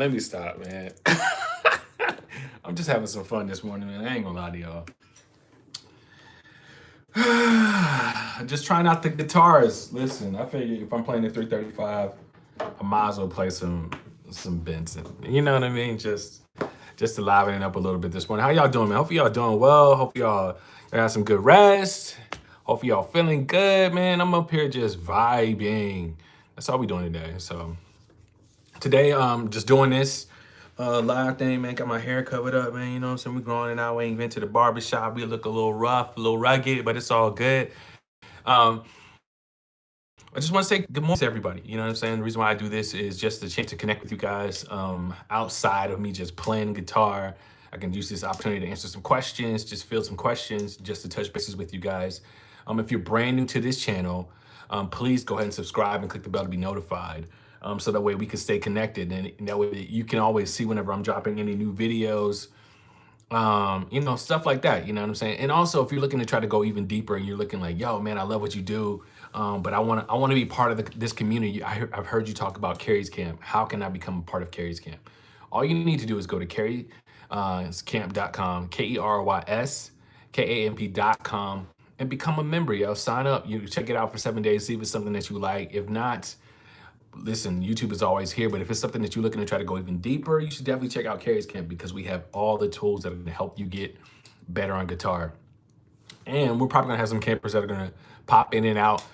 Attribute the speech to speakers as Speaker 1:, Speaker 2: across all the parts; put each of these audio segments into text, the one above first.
Speaker 1: let me stop, man. I'm just having some fun this morning, man. I ain't gonna lie to y'all. Just trying out the guitars. Listen, I figure if I'm playing the 335, I might as well play some Benson. You know what I mean? Just to liven it up a little bit this morning. How y'all doing, man? Hope y'all doing well. Hope y'all got some good rest. Hope y'all feeling good, man. I'm up here just vibing. That's all we doing today. So today, just doing this live thing, man. Got my hair covered up, man. You know what I'm saying? We growing it out. We ain't been to the barbershop. We look a little rough, a little rugged, but it's all good. Um, I just want to say good morning to everybody. You know what I'm saying? The reason why I do this is just a chance to connect with you guys outside of me just playing guitar. I can use this opportunity to answer some questions, just field some questions, just to touch bases with you guys. If you're brand new to this channel, please go ahead and subscribe and click the bell to be notified. So that way we can stay connected, and that way you can always see whenever I'm dropping any new videos, stuff like that. You know what I'm saying? And also, if you're looking to try to go even deeper and you're looking like, yo, man, I love what you do, but I want to be part of this community. I've heard you talk about Kerry's Camp. How can I become a part of Kerry's Camp? All you need to do is go to kerryscamp.com, KERYSKAMP.com, and become a member, yo. Sign up. You check it out for 7 days, see if it's something that you like. If not, listen, YouTube is always here, but if it's something that you're looking to try to go even deeper, you should definitely check out Kerry's Camp, because we have all the tools that are going to help you get better on guitar. And we're probably going to have some campers that are going to pop in and out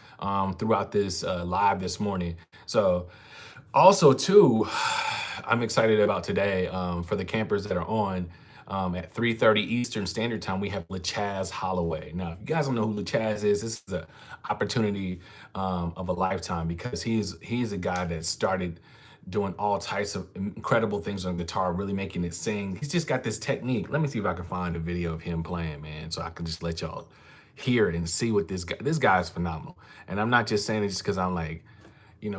Speaker 1: throughout this live this morning. So also too, I'm excited about today for the campers that are on. At 3:30 Eastern Standard Time, we have LaChaz Holloway. Now, if you guys don't know who LaChaz is, this is an opportunity of a lifetime, because he's a guy that started doing all types of incredible things on guitar, really making it sing. He's just got this technique. Let me see if I can find a video of him playing, man, so I can just let y'all hear it and see what this guy is phenomenal. And I'm not just saying it just because I'm like,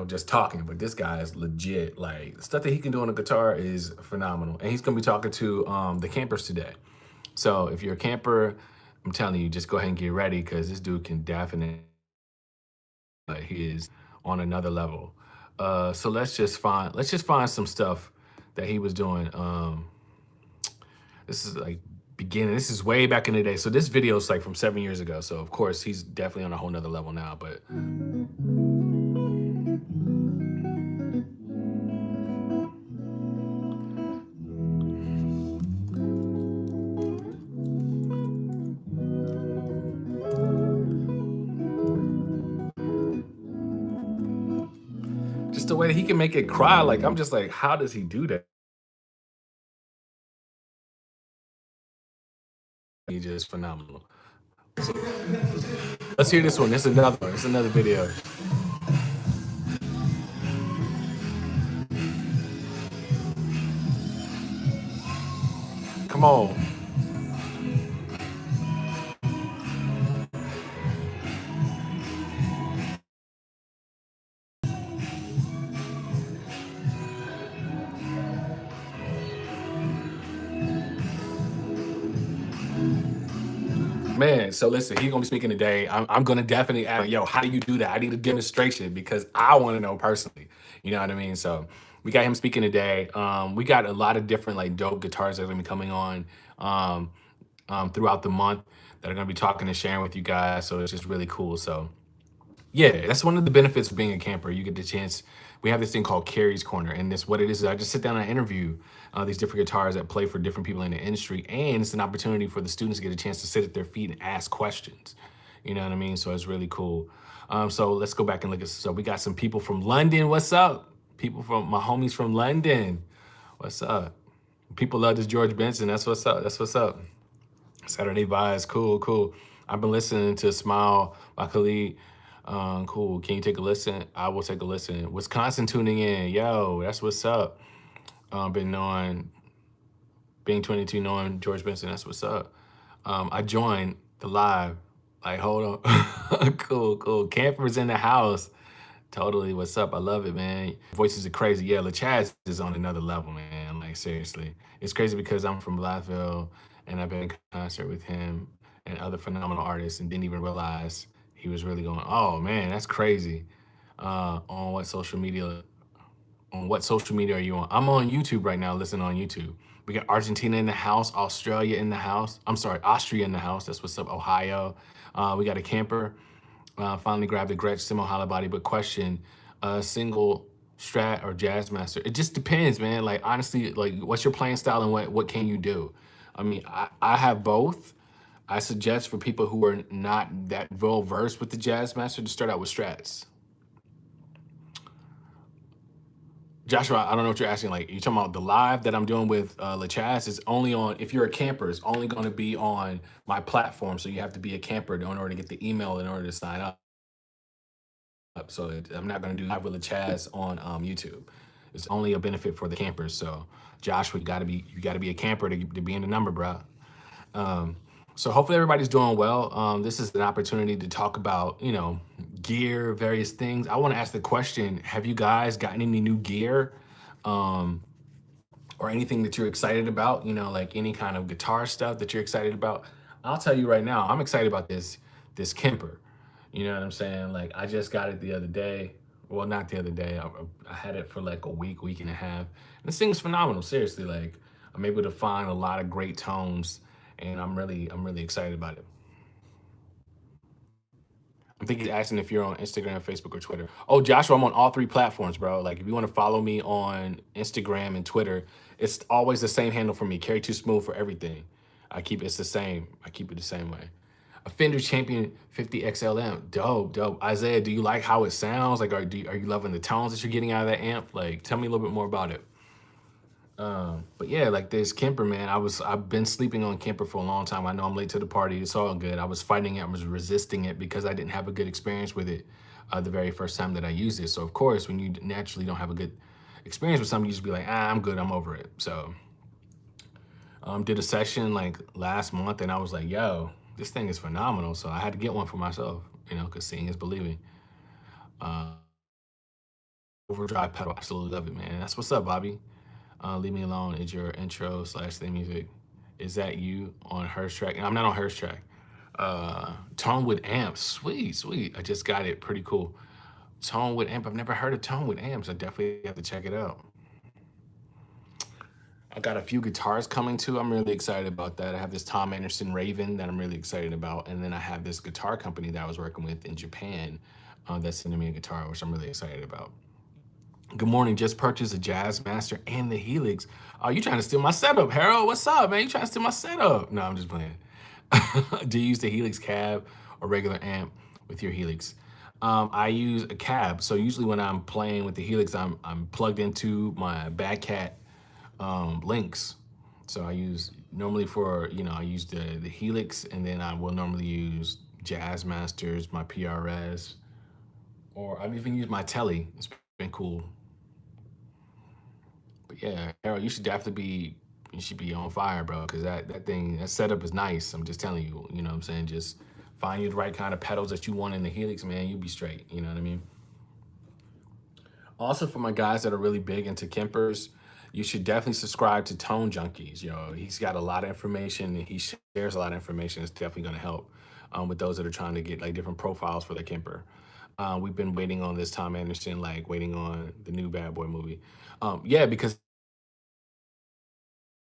Speaker 1: just talking, but this guy is legit. Like, the stuff that he can do on the guitar is phenomenal. And he's gonna be talking to the campers today. So if you're a camper, I'm telling you, just go ahead and get ready, because this dude can definitely, he is on another level. So let's just find some stuff that he was doing. This is like beginning. This is way back in the day. So this video is like from 7 years ago. So of course he's definitely on a whole nother level now, but just the way that he can make it cry. Like, I'm just like, how does he do that? He's just phenomenal. So, let's hear this one. This is another one. It's another video. Come on. Man, so listen, he's gonna be speaking today. I'm gonna definitely ask, yo, how do you do that? I need a demonstration, because I want to know personally. You know what I mean? So we got him speaking today. We got a lot of different like dope guitars that are gonna be coming on throughout the month that are gonna be talking and sharing with you guys. So it's just really cool. So yeah, that's one of the benefits of being a camper. You get the chance. We have this thing called Kerry's Corner, and this what it is. I just sit down and interview these different guitars that play for different people in the industry, and it's an opportunity for the students to get a chance to sit at their feet and ask questions. You know what I mean? So it's really cool. So let's go back and look at. So we got some people from London. What's up? People from my homies from London. What's up? People love this George Benson. That's what's up. That's what's up. Saturday vibes, cool, cool. I've been listening to Smile by Khalid. Cool. Can you take a listen? I will take a listen. Wisconsin tuning in. Yo, that's what's up. Been knowing, being 22, knowing George Benson. That's what's up. I joined the live. Like, hold on. Cool, cool. Campers in the house. Totally. What's up? I love it, man. Voices are crazy. Yeah, LaChaz is on another level, man. Like, seriously. It's crazy because I'm from Blytheville, and I've been in concert with him and other phenomenal artists, and didn't even realize he was really going, oh, man, that's crazy. On what social media? On what social media are you on? I'm on YouTube right now, listening on YouTube. We got Argentina in the house, Australia in the house. I'm sorry, Austria in the house. That's what's up, Ohio. We got a camper. Finally grabbed a Gretsch Simo Hollow Body, but question, single Strat or Jazz Master? It just depends, man. Like honestly, like what's your playing style and what can you do? I mean, I have both. I suggest for people who are not that well versed with the Jazz Master to start out with Strats. Joshua, I don't know what you're asking. Like, you talking about the live that I'm doing with LaChaz is only on, if you're a camper, it's only going to be on my platform. So you have to be a camper in order to get the email in order to sign up. So I'm not going to do live with LaChaz on YouTube. It's only a benefit for the campers. So Joshua, you got to be a camper to be in the number, bro. Um, so hopefully everybody's doing well. This is an opportunity to talk about, gear, various things. I want to ask the question: have you guys gotten any new gear, um, or anything that you're excited about? Like any kind of guitar stuff that you're excited about. I'll tell you right now, I'm excited about this Kemper. You know what I'm saying? Like I just got it the other day. Well, not the other day. I had it for like a week and a half. And this thing's phenomenal. Seriously, like I'm able to find a lot of great tones, and I'm really excited about it. I think he's asking if you're on Instagram, Facebook, or Twitter. Oh, Joshua, I'm on all three platforms, bro. Like, if you want to follow me on Instagram and Twitter, it's always the same handle for me. Carry Too Smooth for everything. It's the same. I keep it the same way. A Fender Champion 50 XLM, dope, dope. Isaiah, do you like how it sounds? Like, are you loving the tones that you're getting out of that amp? Like, tell me a little bit more about it. But yeah, like this Kemper, man. I've been sleeping on Kemper for a long time. I know I'm late to the party. It's all good. I was fighting it. I was resisting it because I didn't have a good experience with it the very first time that I used it. So of course, when you naturally don't have a good experience with something, you just be like, I'm good. I'm over it. So did a session like last month, and I was like, yo, this thing is phenomenal. So I had to get one for myself, because seeing is believing. Uh, Overdrive pedal, absolutely love it, man. That's what's up, Bobby. Leave Me Alone is your intro slash theme music. Is that you on Hearst track? I'm not on Hearst track. Tone with amps, sweet, sweet. I just got it, pretty cool. Tone with amp. I've never heard of Tone with amps. I definitely have to check it out. I got a few guitars coming too. I'm really excited about that. I have this Tom Anderson Raven that I'm really excited about, and then I have this guitar company that I was working with in Japan that's sending me a guitar, which I'm really excited about. Good morning. Just purchased a Jazz Master and the Helix. Oh, you trying to steal my setup, Harold? What's up, man? You trying to steal my setup? No, I'm just playing. Do you use the Helix cab or regular amp with your Helix? I use a cab. So usually when I'm playing with the Helix, I'm plugged into my Bad Cat links. So I use normally I use the Helix, and then I will normally use Jazz Masters, my PRS, or I've even used my Telly. It's been cool. But yeah, Harold, you should be on fire, bro, because that setup is nice. I'm just telling you, you know what I'm saying? Just find you the right kind of pedals that you want in the Helix, man, you'll be straight. You know what I mean? Also, for my guys that are really big into Kempers, you should definitely subscribe to Tone Junkies. He's got a lot of information, and he shares a lot of information. It's definitely going to help with those that are trying to get like different profiles for their Kemper. We've been waiting on this Tom Anderson, like waiting on the new Bad Boy movie. Yeah, because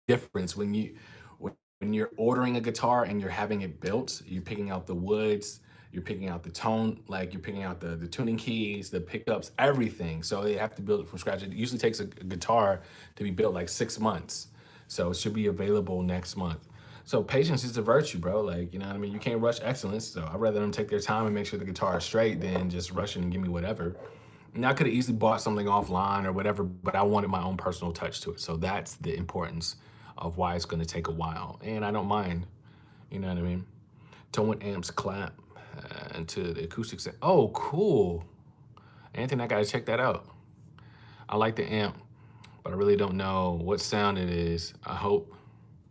Speaker 1: difference when you're ordering a guitar and you're having it built, you're picking out the woods, you're picking out the tone, like you're picking out the tuning keys, the pickups, everything. So they have to build it from scratch. It usually takes a guitar to be built like 6 months. So it should be available next month. So patience is a virtue, bro. Like, you know what I mean? You can't rush excellence. So I'd rather them take their time and make sure the guitar is straight than just rushing and give me whatever. And I could have easily bought something offline or whatever, but I wanted my own personal touch to it. So that's the importance of why it's going to take a while. And I don't mind. You know what I mean? Tone amps clap into the acoustics. Oh, cool. Anthony, I got to check that out. I like the amp, but I really don't know what sound it is. I hope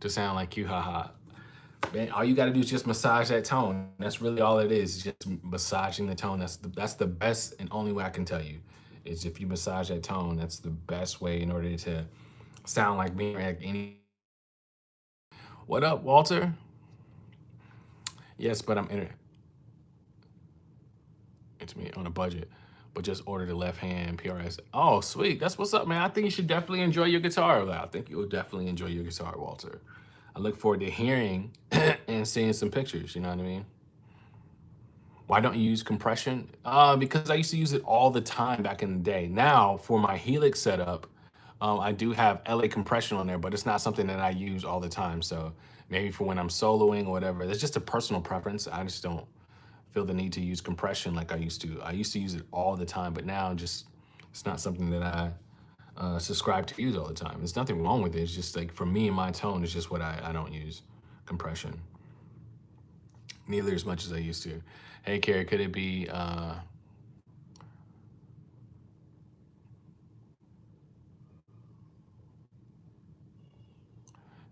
Speaker 1: to sound like you, haha. Man, all you got to do is just massage that tone. That's really all it is just massaging the tone. That's the best and only way I can tell you is if you massage that tone. That's the best way in order to sound like me or like any. What up, Walter? Yes, but it's me on a budget. but just order the left hand PRS. Oh, sweet. That's what's up, man. I think you should definitely enjoy your guitar. I think you'll definitely enjoy your guitar, Walter. I look forward to hearing and seeing some pictures. You know what I mean? Why don't you use compression? Because I used to use it all the time back in the day. Now, for my Helix setup, I do have LA compression on there, but it's not something that I use all the time. So maybe for when I'm soloing or whatever, it's just a personal preference. I just don't feel the need to use compression like I used to. I used to use it all the time, but now just it's not something that I subscribe to use all the time. There's nothing wrong with it. It's just like for me and my tone, it's just what I don't use compression. Neither as much as I used to. Hey, Kerry, could it be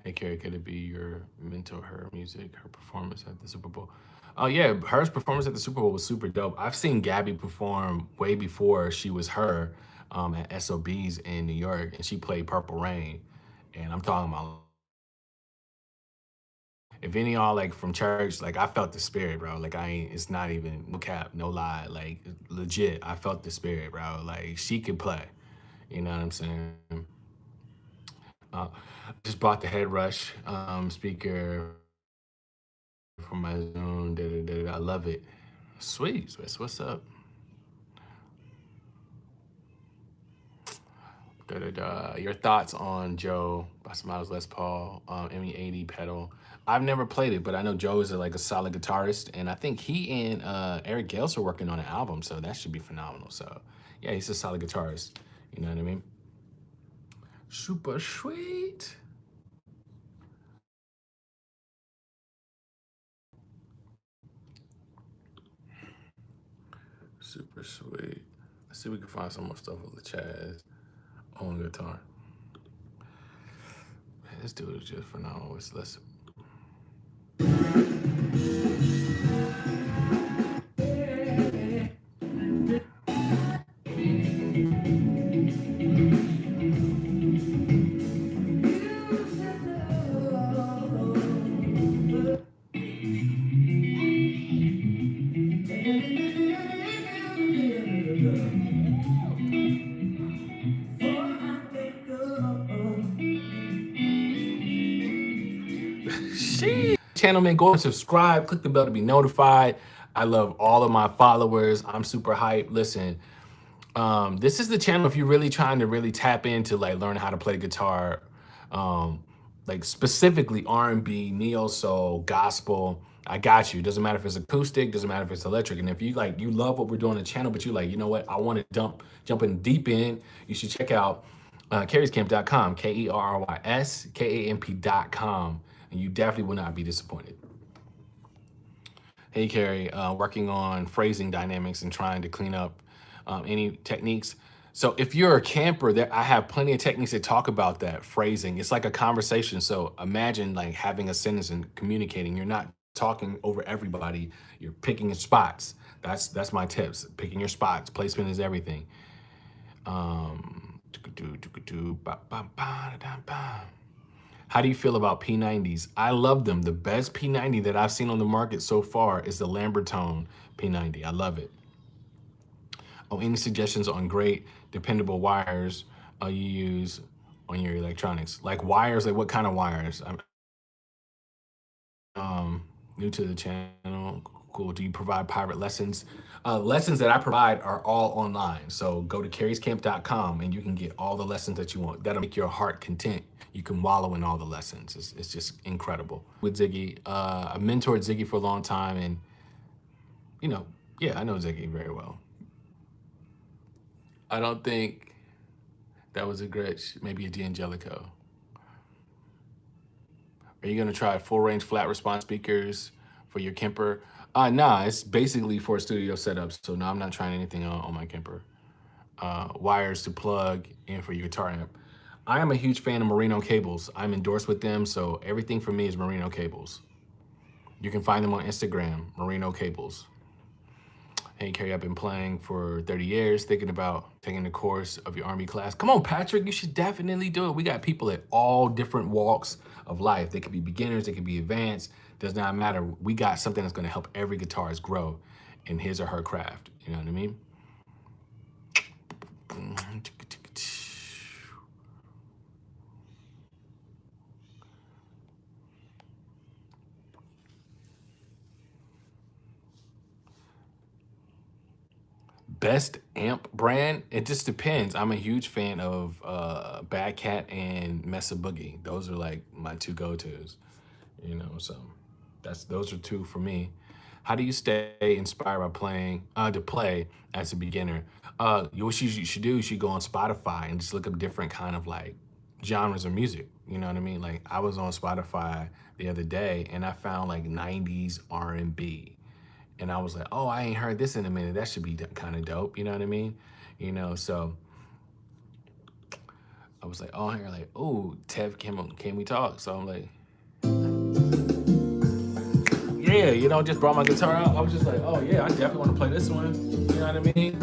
Speaker 1: hey, Kerry, could it be your mentor, her music, her performance at the Super Bowl? Oh, yeah, her performance at the Super Bowl was super dope. I've seen Gabby perform way before she was her at SOBs in New York, and she played Purple Rain. And I'm talking about, if any of y'all like from church, like I felt the spirit, bro. Like I ain't, it's not even no cap, no lie. Like legit, I felt the spirit, bro. Like she could play. You know what I'm saying? Uh, just bought the Head Rush speaker for my Zoom. Da, da, da, da. I love it. Sweet. That's what's up. Da, da, da. Your thoughts on Joe by Smiles Les Paul ME80 pedal? I've never played it, but I know Joe is like a solid guitarist, and I think he and Eric Gales are working on an album, so that should be phenomenal. So yeah, he's a solid guitarist. You know what I mean? Super sweet. Super sweet. Let's see if we can find some more stuff with Chaz on guitar. Man, this dude is just phenomenal. Let's Sheesh. Channel, man, go and subscribe, click the bell to be notified. I love all of my followers. I'm super hyped. Listen, this is the channel if you're really trying to really tap into like learn how to play guitar, like specifically R&B, neo soul, gospel. I got you. Doesn't matter if it's acoustic, doesn't matter if it's electric. And if you like you love what we're doing on the channel, but you like, you know what, I want to jump in deep in, you should check out kerryscamp.com, KERRYSKAMP.com, and you definitely will not be disappointed. Hey, Kerry, working on phrasing dynamics and trying to clean up any techniques. So if you're a camper, there I have plenty of techniques that talk about that phrasing. It's like a conversation. So imagine like having a sentence and communicating. You're not talking over everybody. You're picking your spots. That's my tips. Picking your spots. Placement is everything. How do you feel about P90s? I love them. The best P90 that I've seen on the market so far is the Lambertone P90. I love it. Oh, any suggestions on great, dependable wires you use on your electronics? Like wires, like what kind of wires? I'm new to the channel. Cool. Do you provide private lessons? Lessons that I provide are all online. So go to kerryscamp.com and you can get all the lessons that you want. That'll make your heart content. You can wallow in all the lessons. It's just incredible. With Ziggy, I mentored Ziggy for a long time, and you know, yeah, I know Ziggy very well. I don't think that was a Gretsch, maybe a D'Angelico. Are you gonna try full range flat response speakers for your Kemper? Nah, it's basically for a studio setup. So no, I'm not trying anything on my Kemper. Wires to plug in for your guitar amp. I am a huge fan of Merino cables. I'm endorsed with them, so everything for me is Merino cables. You can find them on Instagram, Merino cables. Hey, Kerry, I've been playing for 30 years, thinking about taking the course of your R&B class. Come on, Patrick, you should definitely do it. We got people at all different walks of life. They could be beginners, they could be advanced, does not matter. We got something that's gonna help every guitarist grow in his or her craft, you know what I mean? Best amp brand, it just depends. I'm a huge fan of Bad Cat and Mesa Boogie. Those are like my two go-tos, so those are two for me. How do you stay inspired by playing to play as a beginner? What you should do is you go on Spotify and just look up different kind of like genres of music. You know what I mean? Like I was on Spotify the other day and I found like 90s R&B. And I was like, oh, I ain't heard this in a minute. That should be kind of dope. You know what I mean? So I was like, oh, here, like, oh, Tev, can we talk? So I'm like, yeah, just brought my guitar out. I was just like, oh yeah, I definitely want to play this one. You know what I mean?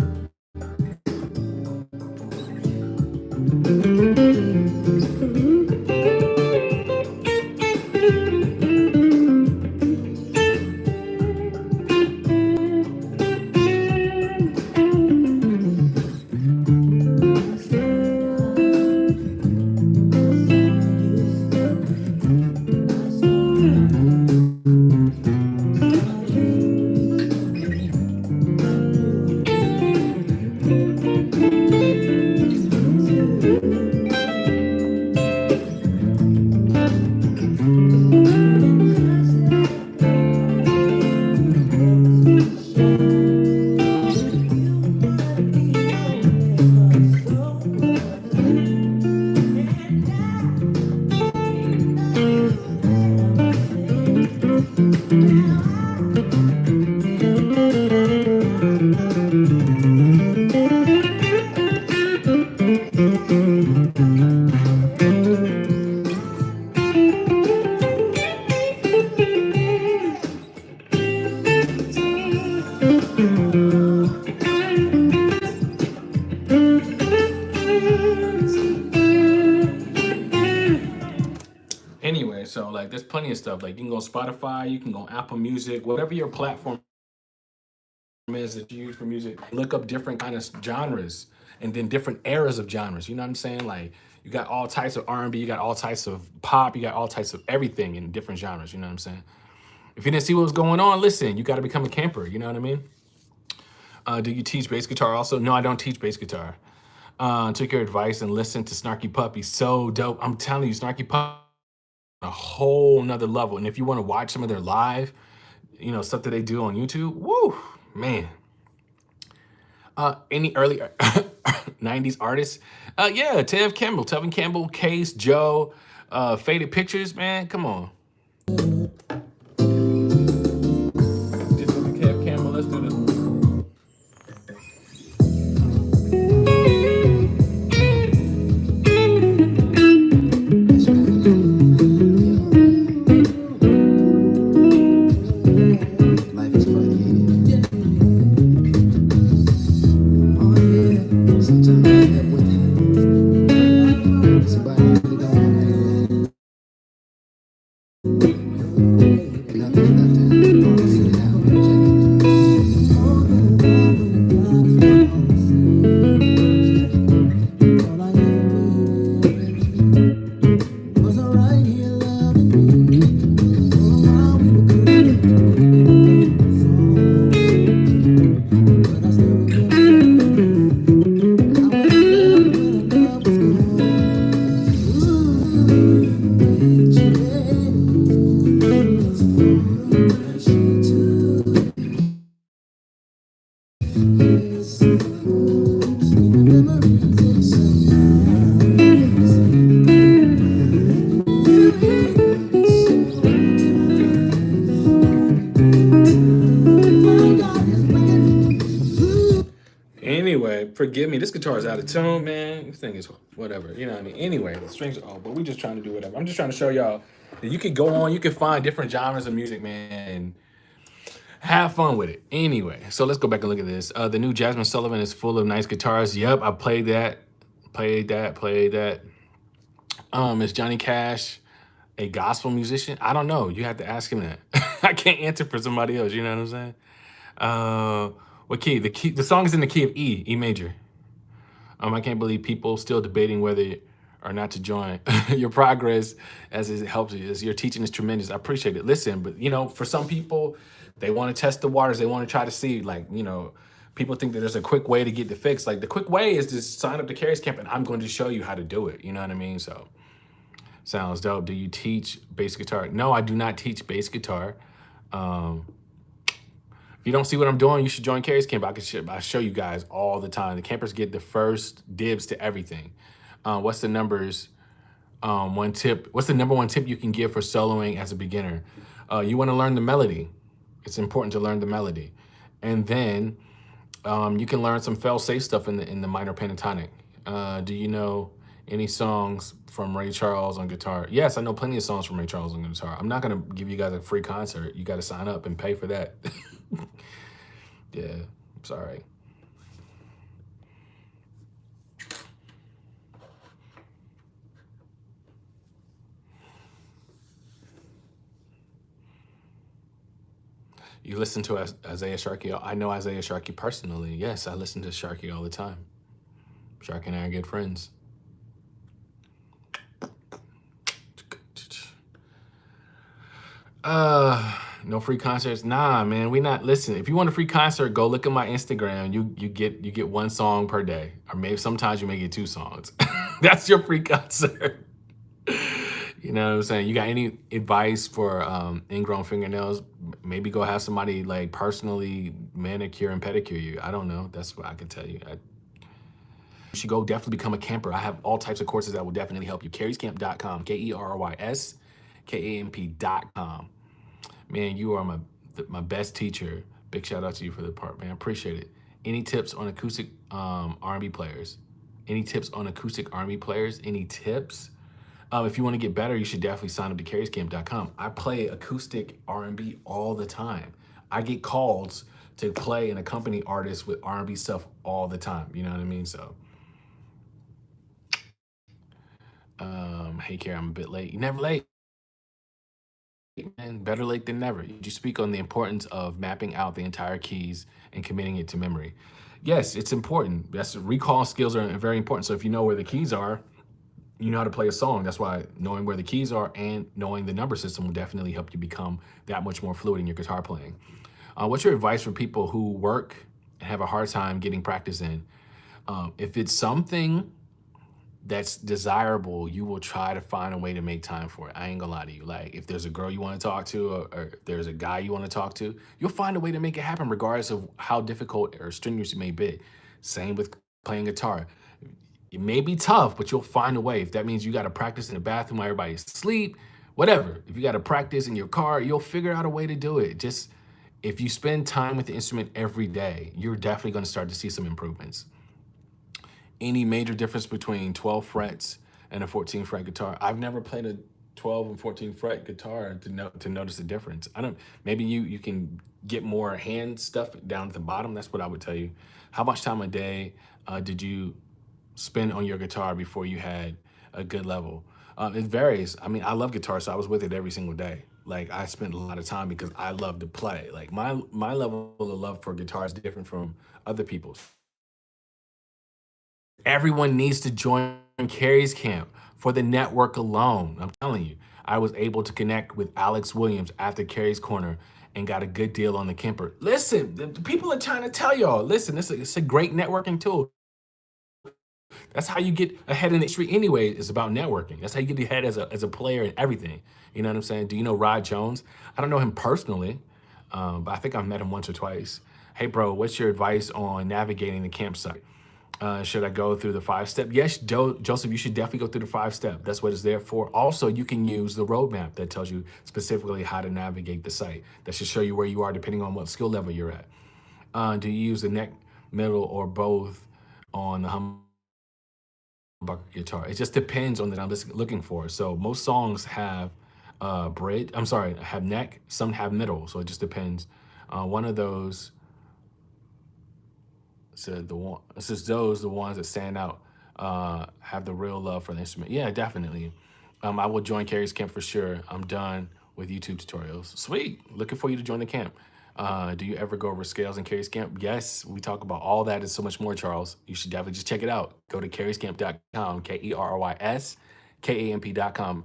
Speaker 1: Anyway, so like there's plenty of stuff. Like you can go Spotify, you can go Apple Music, whatever your platform is that you use for music. Look up different kind of genres and then different eras of genres. You know what I'm saying? Like you got all types of R&B, you got all types of pop, you got all types of everything in different genres. You know what I'm saying? If you didn't see what was going on, listen, you got to become a camper. You know what I mean? Do you teach bass guitar also? No, I don't teach bass guitar. Took your advice and listened to Snarky Puppy. So dope. I'm telling you, Snarky Puppy a whole nother level. And if you want to watch some of their live, stuff that they do on YouTube, woo, man. Any early 90s artists? Yeah, Tevin Campbell, Case, Joe, Faded Pictures, man, come on. Just look at Kev Campbell, let's do this.
Speaker 2: Life is funny. Oh yeah, sometimes I have with somebody really don't want me. Nothing's nothing. Sit down and all I ever needed was right here loving me. For a while we were good, but I still remember how I felt when our love was gone.
Speaker 1: Anyway, forgive me. This guitar is out of tune, man. This thing is whatever. You know what I mean? Anyway, the strings are all, but we just trying to do whatever. I'm just trying to show y'all that you could go on, you can find different genres of music, man, and have fun with it. Anyway, so let's go back and look at this. The new Jasmine Sullivan is full of nice guitars. Yep, I played that. Played that. Is Johnny Cash a gospel musician? I don't know. You have to ask him that. I can't answer for somebody else. You know what I'm saying? What key? The song is in the key of E, E major. I can't believe people still debating whether or not to join. Your progress as it helps you, as your teaching is tremendous. I appreciate it. Listen, but for some people, they want to test the waters. They want to try to see, like, People think that there's a quick way to get the fix. Like the quick way is to sign up to Carrie's Camp, and I'm going to show you how to do it. You know what I mean? So sounds dope. Do you teach bass guitar? No, I do not teach bass guitar. Um, if you don't see what I'm doing, you should join Carrie's Camp. I show you guys all the time. The campers get the first dibs to everything. What's the numbers? One tip. What's the number one tip you can give for soloing as a beginner? You want to learn the melody. It's important to learn the melody, and then you can learn some fail-safe stuff in the minor pentatonic. Do you know any songs from Ray Charles on guitar? Yes, I know plenty of songs from Ray Charles on guitar. I'm not gonna give you guys a free concert. You got to sign up and pay for that. Yeah, I'm sorry. You listen to Isaiah Sharkey? I know Isaiah Sharkey personally. Yes, I listen to Sharkey all the time. Sharkey and I are good friends. No free concerts. Nah, man, we not. Listen, if you want a free concert, go look at my Instagram. You get one song per day, or maybe sometimes you may get two songs. That's your free concert. You know what I'm saying? You got any advice for ingrown fingernails? Maybe go have somebody like personally manicure and pedicure you. I don't know. That's what I can tell you. You should go definitely become a camper. I have all types of courses that will definitely help you. Kerryscamp.com, KerrysCamp.com. Man, you are my best teacher. Big shout out to you for the part, man. I appreciate it. Any tips on acoustic R&B players? Any tips on acoustic R&B players? Any tips? If you want to get better, you should definitely sign up to KerrysCamp.com. I play acoustic R&B all the time. I get calls to play and accompany artists with R&B stuff all the time. You know what I mean? So, hey, Kerry, I'm a bit late. You never late. And better late than never. You speak on the importance of mapping out the entire keys and committing it to memory. Yes, it's important. That's recall skills are very important. So if you know where the keys are, you know how to play a song. That's why knowing where the keys are and knowing the number system will definitely help you become that much more fluid in your guitar playing. What's your advice for people who work and have a hard time getting practice in? If it's something that's desirable, you will try to find a way to make time for it. I ain't gonna lie to you. Like if there's a girl you want to talk to, or if there's a guy you want to talk to, you'll find a way to make it happen regardless of how difficult or strenuous it may be. Same with playing guitar. It may be tough, but you'll find a way. If that means you got to practice in the bathroom while everybody's asleep, whatever. If you got to practice in your car, you'll figure out a way to do it. Just if you spend time with the instrument every day, you're definitely going to start to see some improvements. Any major difference between 12 frets and a 14 fret guitar? I've never played a 12 and 14 fret guitar to notice the difference. I don't. Maybe you can get more hand stuff down at the bottom. That's what I would tell you. How much time a day did you spend on your guitar before you had a good level? It varies. I mean, I love guitar, so I was with it every single day. Like I spent a lot of time because I love to play. Like my level of love for guitar is different from other people's. Everyone needs to join Carrie's Camp for the network alone. I'm telling you, I was able to connect with Alex Williams after Carrie's Corner and got a good deal on the Kemper. Listen, the people are trying to tell y'all, listen, it's a great networking tool. That's how you get ahead in the industry anyway. It's about networking. That's how you get ahead as a player and everything. You know what I'm saying? Do you know Rod Jones? I don't know him personally, but I think I've met him once or twice. Hey, bro, what's your advice on navigating the campsite? Should I go through the 5-step? Yes, Joseph, you should definitely go through the 5-step. That's what it's there for. Also, you can use the roadmap that tells you specifically how to navigate the site. That should show you where you are depending on what skill level you're at. Do you use the neck, middle, or both on the humbucker guitar? It just depends on that I'm looking for. So most songs have bridge. I'm sorry, have neck. Some have middle. So it just depends. One of those. Said the ones that stand out have the real love for the instrument. Yeah, definitely. I will join Carrie's Camp for sure. I'm done with YouTube tutorials. Sweet. Looking for you to join the camp. Do you ever go over scales in Carrie's Camp? Yes, we talk about all that and so much more, Charles. You should definitely just check it out. Go to kerryscamp.com, KerrysCamp.com.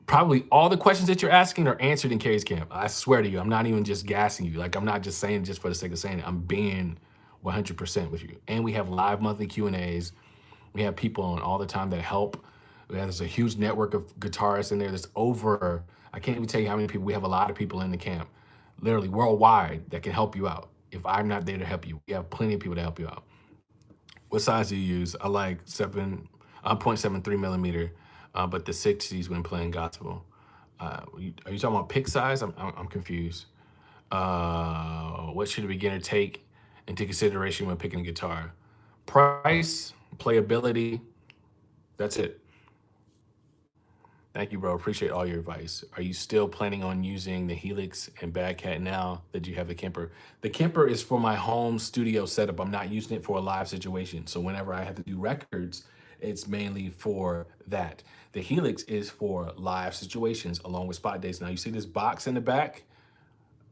Speaker 1: Probably all the questions that you're asking are answered in Kerry's camp. I swear to you, I'm not even just gassing you. Like I'm not just saying it just for the sake of saying it. I'm being 100% with you. And we have live monthly Q&As. We have people on all the time that help. There's a huge network of guitarists in there. There's over, I can't even tell you how many people. We have a lot of people in the camp, literally worldwide, that can help you out. If I'm not there to help you, we have plenty of people to help you out. What size do you use? I like 0.73 millimeter, but the 60s when playing gospel. Are you talking about pick size? I'm confused. What should a beginner take into consideration when picking a guitar? Price, playability. That's it. Thank you, bro. Appreciate all your advice. Are you still planning on using the Helix and Bad Cat now that you have the Kemper? The Kemper is for my home studio setup. I'm not using it for a live situation. So whenever I have to do records, it's mainly for that. The Helix is for live situations along with spot days. Now you see this box in the back?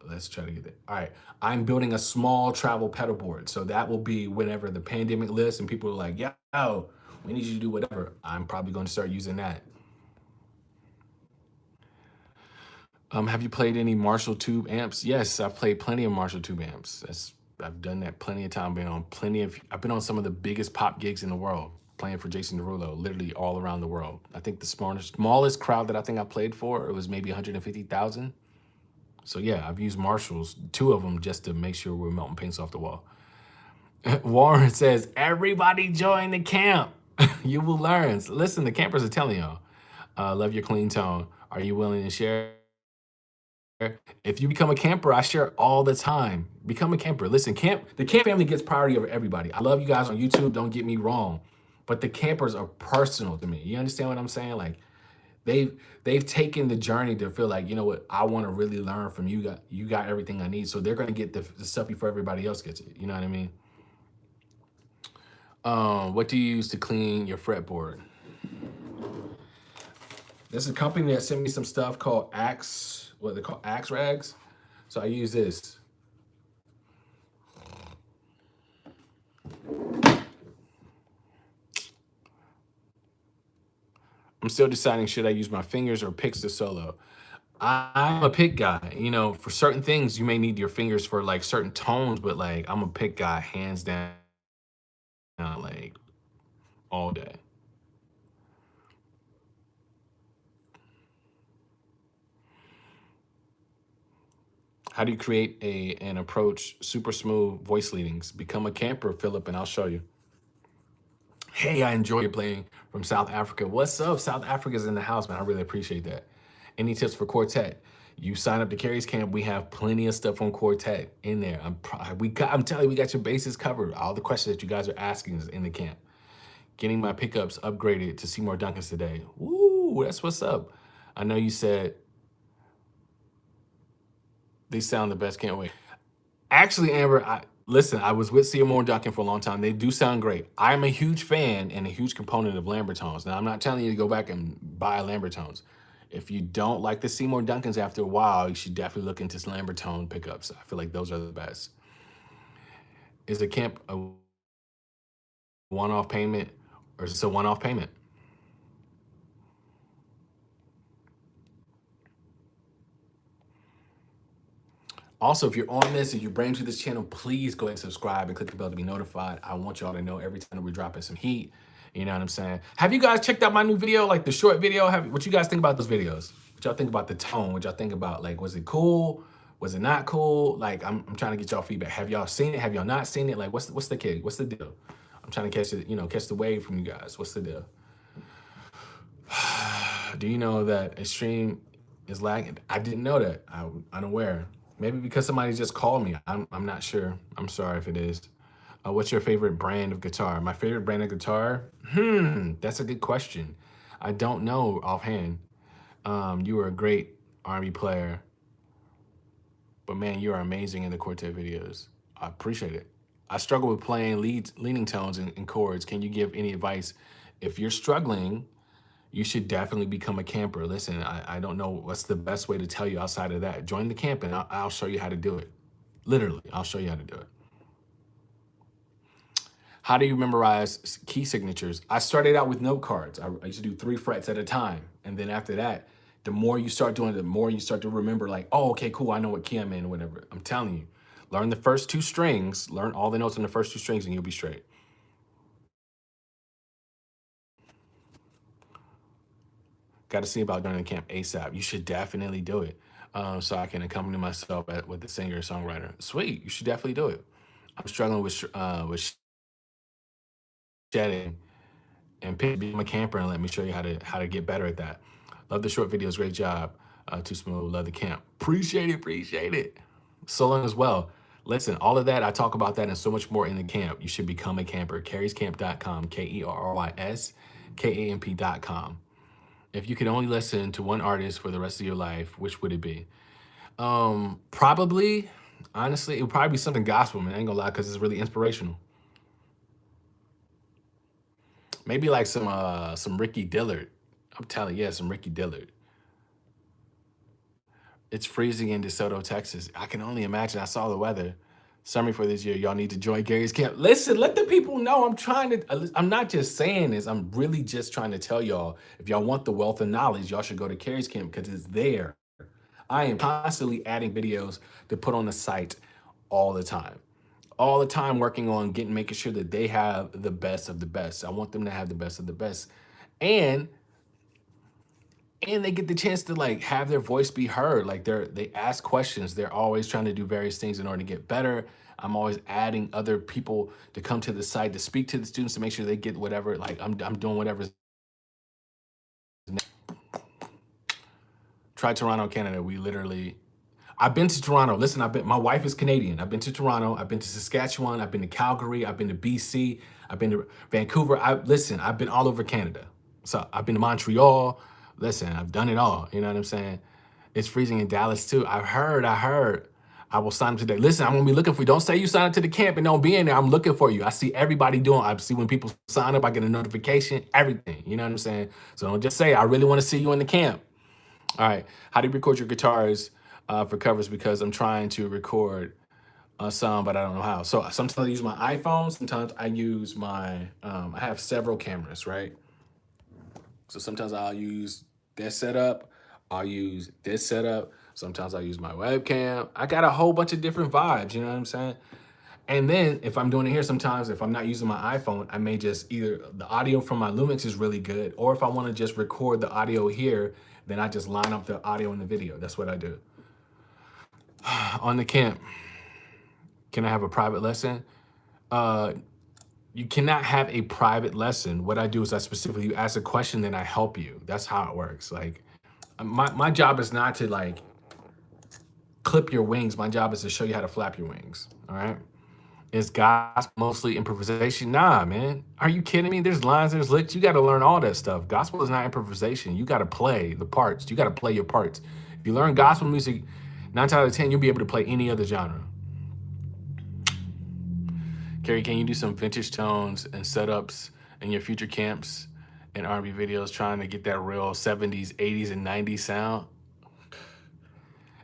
Speaker 1: Let's try to get it. All right. I'm building a small travel pedal board. So that will be whenever the pandemic lifts and people are like, yo, we need you to do whatever. I'm probably going to start using that. Have you played any Marshall tube amps? Yes, I've played plenty of Marshall tube amps. I've done that plenty of time. I've been on some of the biggest pop gigs in the world, playing for Jason Derulo, literally all around the world. I think the smallest crowd that I think I played for, it was maybe 150,000. So yeah, I've used Marshalls, two of them, just to make sure we're melting paints off the wall. Warren says, everybody join the camp. You will learn. Listen, the campers are telling y'all. Love your clean tone. Are you willing to share? If you become a camper, I share all the time. Become a camper. Listen, the camp family gets priority over everybody. I love you guys on YouTube, don't get me wrong. But the campers are personal to me. You understand what I'm saying? Like they've taken the journey to feel like, you know what, I want to really learn from you guys. You got everything I need. So they're gonna get the stuff before everybody else gets it. You know what I mean? What do you use to clean your fretboard? There's a company that sent me some stuff called Axe, what they call Axe Rags. So I use this. I'm still deciding, should I use my fingers or picks to solo? I'm a pick guy. You know, for certain things, you may need your fingers for like certain tones, but like I'm a pick guy, hands down, like all day. How do you create an approach super smooth voice leadings? Become a camper, Philip, and I'll show you. Hey, I enjoy your playing from South Africa. What's up? South Africa's in the house, man. I really appreciate that. Any tips for quartet? You sign up to Kerry's camp. We have plenty of stuff on quartet in there. I'm telling you, we got your bases covered. All the questions that you guys are asking is in the camp. Getting my pickups upgraded to Seymour Duncans today. Woo, that's what's up. I know you said they sound the best. Can't wait. Actually, Amber, listen, I was with Seymour Duncan for a long time. They do sound great. I'm a huge fan and a huge component of Lambertones. Now, I'm not telling you to go back and buy Lambertones. If you don't like the Seymour Duncans after a while, you should definitely look into some Lambertone pickups. I feel like those are the best. Is the camp a one-off payment or is it a one-off payment? Also, if you're on this and you're brand new to this channel, please go ahead and subscribe and click the bell to be notified. I want y'all to know every time that we're dropping some heat. You know what I'm saying? Have you guys checked out my new video, like the short video? What you guys think about those videos? What y'all think about the tone? What y'all think about, like, was it cool? Was it not cool? Like, I'm trying to get y'all feedback. Have y'all seen it? Have y'all not seen it? Like, what's the kid? What's the deal? I'm trying to catch it, catch the wave from you guys. What's the deal? Do you know that a stream is lagging? I didn't know that. I'm unaware. Maybe because somebody just called me. I'm not sure. I'm sorry if it is. What's your favorite brand of guitar? My favorite brand of guitar? That's a good question. I don't know offhand. You are a great R&B player, but man, you are amazing in the quartet videos. I appreciate it. I struggle with playing leading tones and chords. Can you give any advice? If you're struggling, you should definitely become a camper. Listen, I don't know what's the best way to tell you outside of that. Join the camp and I'll show you how to do it. Literally, I'll show you how to do it. How do you memorize key signatures? I started out with note cards. I used to do 3 frets at a time. And then after that, The more you start doing it, the more you start to remember, like, oh, okay, cool, I know what key I'm in, whatever. I'm telling you, learn the first two strings, learn all the notes on the first two strings, and you'll be straight. Got to see about joining the camp ASAP. You should definitely do it, so I can accompany myself with the singer songwriter. Sweet, you should definitely do it. I'm struggling with shedding and become a camper, and let me show you how to get better at that. Love the short videos, great job. Too smooth, love the camp. Appreciate it. So long as well. Listen, all of that, I talk about that and so much more in the camp. You should become a camper. Kerryscamp.com, KERRYSKAMP.com. If you could only listen to one artist for the rest of your life, which would it be? Probably, honestly, it would probably be something gospel, man. I ain't gonna lie, because it's really inspirational. Maybe like some Ricky Dillard. I'm telling you, yeah, some Ricky Dillard. It's freezing in DeSoto, Texas. I can only imagine. I saw the weather. Summary for this year, y'all need to join Gary's camp. Listen, let the people know. I'm not just saying this. I'm really just trying to tell y'all, if y'all want the wealth of knowledge, y'all should go to Gary's camp because it's there. I am constantly adding videos to put on the site all the time. All the time working on making sure that they have the best of the best. I want them to have the best of the best. And they get the chance to like have their voice be heard. Like they ask questions. They're always trying to do various things in order to get better. I'm always adding other people to come to the site to speak to the students to make sure they get whatever. Like I'm doing whatever. Try Toronto, Canada. We literally I've been to Toronto. Listen, my wife is Canadian. I've been to Toronto. I've been to Saskatchewan. I've been to Calgary. I've been to BC. I've been to Vancouver. I've been all over Canada. So I've been to Montreal. Listen, I've done it all. You know what I'm saying? It's freezing in Dallas too. I heard. I will sign up today. Listen, I'm gonna be looking for you. Don't say you sign up to the camp and don't be in there. I'm looking for you. I see everybody doing. I see when people sign up, I get a notification, everything. You know what I'm saying? So don't just say, I really want to see you in the camp. All right. How do you record your guitars for covers? Because I'm trying to record some, but I don't know how. So sometimes I use my iPhone. Sometimes I use I have several cameras, right? So sometimes I'll use this setup. I'll use this setup. Sometimes I use my webcam. I got a whole bunch of different vibes. You know what I'm saying? And then if I'm doing it here, sometimes if I'm not using my iPhone, I may just either the audio from my Lumix is really good, or if I want to just record the audio here, then I just line up the audio and the video. That's what I do. On the camp, can I have a private lesson? You cannot have a private lesson. What I do is I specifically, you ask a question, then I help you. That's how it works. Like my job is not to like clip your wings. My job is to show you how to flap your wings. All right. Is gospel mostly improvisation? Nah, man. Are you kidding me? There's lines, there's licks. You got to learn all that stuff. Gospel is not improvisation. You got to play the parts. You got to play your parts. If you learn gospel music, 9 times out of 10, you'll be able to play any other genre. Kerry, can you do some vintage tones and setups in your future camps and R&B videos trying to get that real 70s, 80s, and 90s sound?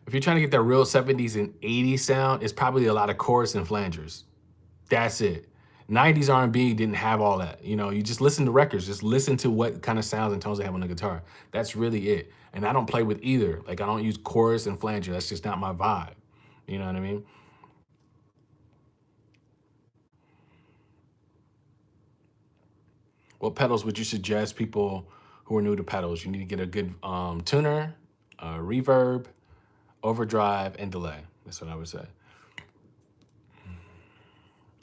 Speaker 1: If you're trying to get that real 70s and 80s sound, it's probably a lot of chorus and flangers. That's it. 90s R&B didn't have all that. You know, you just listen to records, just listen to what kind of sounds and tones they have on the guitar. That's really it. And I don't play with either. Like I don't use chorus and flanger. That's just not my vibe. You know what I mean? What pedals would you suggest people who are new to pedals? You need to get a good tuner, reverb, overdrive, and delay. That's what I would say.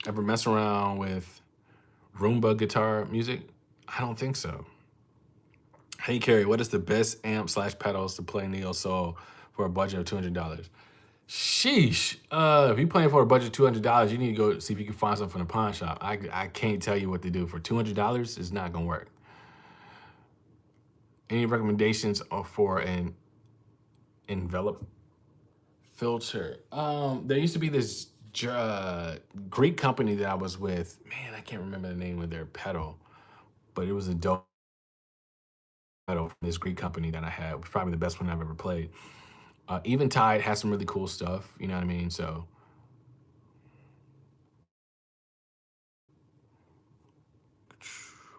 Speaker 1: Ever mess around with Roomba guitar music? I don't think so. Hey, Kerry, what is the best amp / pedals to play neo soul for a budget of $200? Sheesh. If you're playing for a budget of $200, you need to go see if you can find something from the pawn shop. I can't tell you what to do. For $200, it's not going to work. Any recommendations for an envelope filter? There used to be this Greek company that I was with. Man, I can't remember the name of their pedal, but it was a dope pedal from this Greek company that I had. It was probably the best one I've ever played. Even Tide has some really cool stuff. You know what I mean? So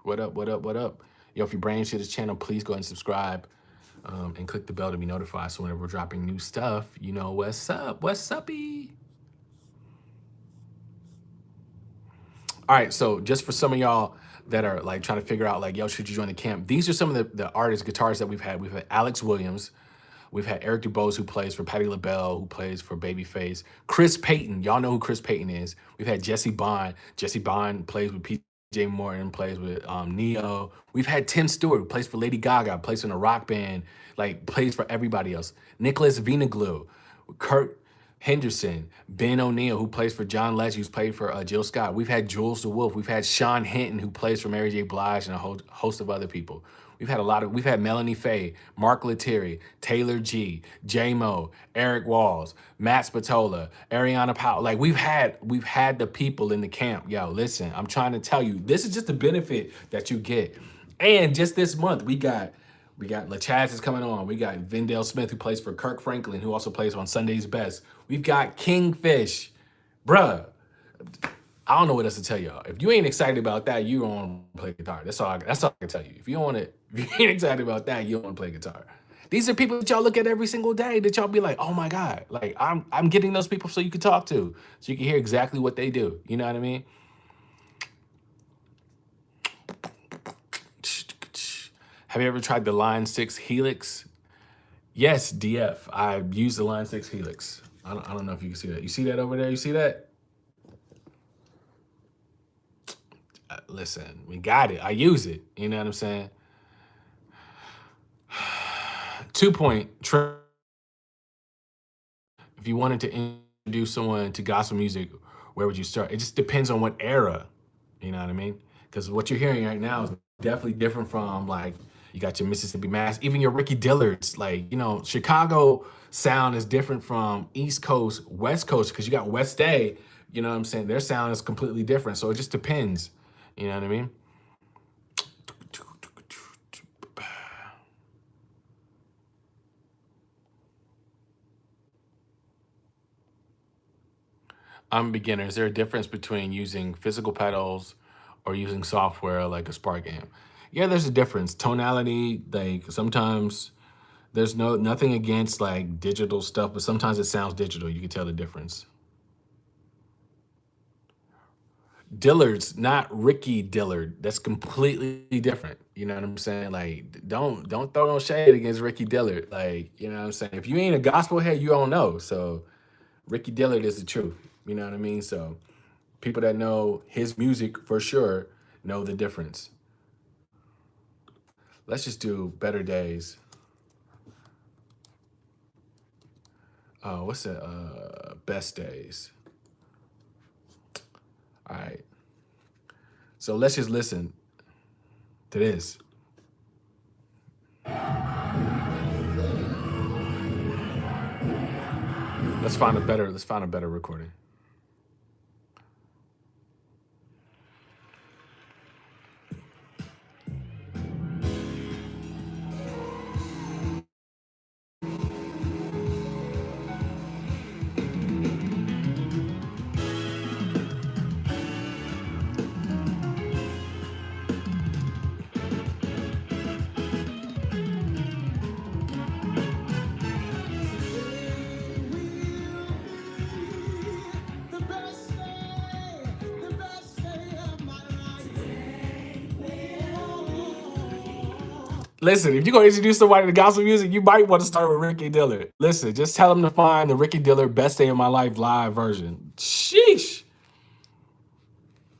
Speaker 1: what up? What up? What up? Yo, if you're brand new to this channel, please go ahead and subscribe. and click the bell to be notified. So whenever we're dropping new stuff, you know what's up. What's uppy? All right, so just for some of y'all that are like trying to figure out like, yo, should you join the camp? These are some of the artists, guitarists that we've had. We've had Alex Williams. We've had Eric DuBose, who plays for Patti LaBelle, who plays for Babyface. Chris Payton, y'all know who Chris Payton is. We've had Jesse Bond. Jesse Bond plays with PJ Morton, plays with Neo. We've had Tim Stewart, who plays for Lady Gaga, plays in a rock band, like plays for everybody else. Nicholas Vinaglu, Kurt Henderson, Ben O'Neill, who plays for John Legend, who's played for Jill Scott. We've had Jules DeWolf. We've had Sean Hinton, who plays for Mary J. Blige, and a whole host of other people. We've had Melanie Faye, Mark Lettieri, Taylor G, J Mo, Eric Walls, Matt Spatola, Ariana Powell. Like we've had the people in the camp. Yo, listen, I'm trying to tell you, this is just the benefit that you get. And just this month, we got LaChaz is coming on. We got Vendale Smith, who plays for Kirk Franklin, who also plays on Sunday's Best. We've got Kingfish. Bruh, I don't know what else to tell y'all. If you ain't excited about that, you don't want to play guitar. That's all I can tell you. If you don't want to, if you ain't excited about that, you don't want to play guitar. These are people that y'all look at every single day that y'all be like, oh my God. Like I'm getting those people so you can talk to, so you can hear exactly what they do. You know what I mean? Have you ever tried the Line 6 Helix? Yes, DF. I use the Line 6 Helix. I don't know if you can see that. You see that over there? You see that? Listen, we got it. I use it. You know what I'm saying? 2 point. If you wanted to introduce someone to gospel music, where would you start? It just depends on what era. You know what I mean? Because what you're hearing right now is definitely different from like you got your Mississippi Mass, even your Ricky Dillards. Like Chicago sound is different from East Coast, West Coast, because you got West A. You know what I'm saying? Their sound is completely different. So it just depends. You know what I mean? I'm a beginner. Is there a difference between using physical pedals or using software like a Spark amp? Yeah, there's a difference. Tonality, like sometimes there's nothing against like digital stuff, but sometimes it sounds digital. You can tell the difference. Dillard's not Ricky Dillard. That's completely different. You know what I'm saying? Like, don't throw no shade against Ricky Dillard. Like, you know what I'm saying? If you ain't a gospel head, you don't know. So Ricky Dillard is the truth. You know what I mean? So people that know his music for sure know the difference. Let's just do Better Days. What's the Best Days? All right. So let's just listen to this. Let's find a better recording. Listen, if you're gonna introduce somebody to gospel music, you might want to start with Ricky Dillard. Listen, just tell them to find the Ricky Dillard Best Day of My Life live version. Sheesh.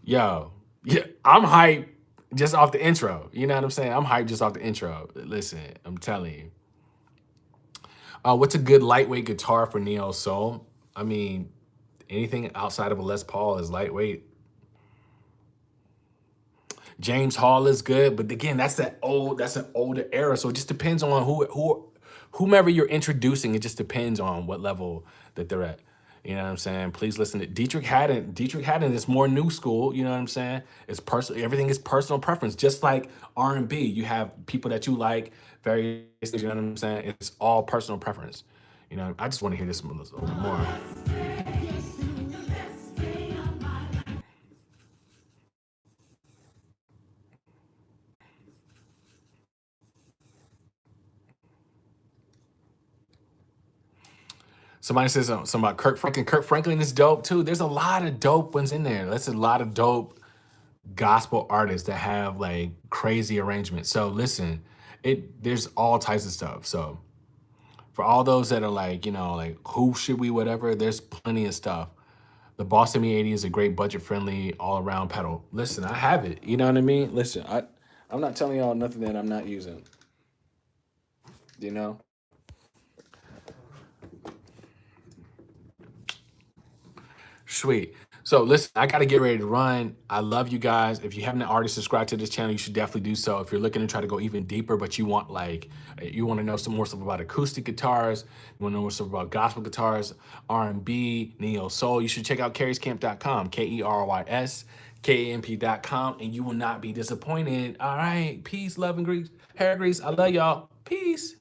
Speaker 1: Yo, yeah, I'm hyped just off the intro. You know what I'm saying? I'm hyped just off the intro. Listen, I'm telling you. What's a good lightweight guitar for neo soul? I mean, anything outside of a Les Paul is lightweight. James Hall is good, but again, that's an older era. So it just depends on whomever you're introducing. It just depends on what level that they're at. You know what I'm saying? Please listen to Dietrich Haddon. Dietrich Haddon is more new school. You know what I'm saying? It's personal. Everything is personal preference. Just like R&B, you have people that you like. Various. You know what I'm saying? It's all personal preference. You know, I just want to hear this a little bit more. Somebody says something about Kirk Franklin. Kirk Franklin is dope too. There's a lot of dope ones in there. That's a lot of dope gospel artists that have like crazy arrangements. So listen, there's all types of stuff. So for all those that are like, like who should we, whatever, there's plenty of stuff. The Boston Me 80 is a great budget friendly all around pedal. Listen, I have it. You know what I mean? Listen, I'm not telling y'all nothing that I'm not using. You know? Sweet. So listen, I got to get ready to run. I love you guys. If you haven't already subscribed to this channel, you should definitely do so. If you're looking to try to go even deeper, but you want you want to know some more stuff about acoustic guitars, you want to know more stuff about gospel guitars, R&B, neo soul, you should check out kerryscamp.com, KERYS, KAMP.com, and you will not be disappointed. All right. Peace, love, and grease. Hair grease. I love y'all. Peace.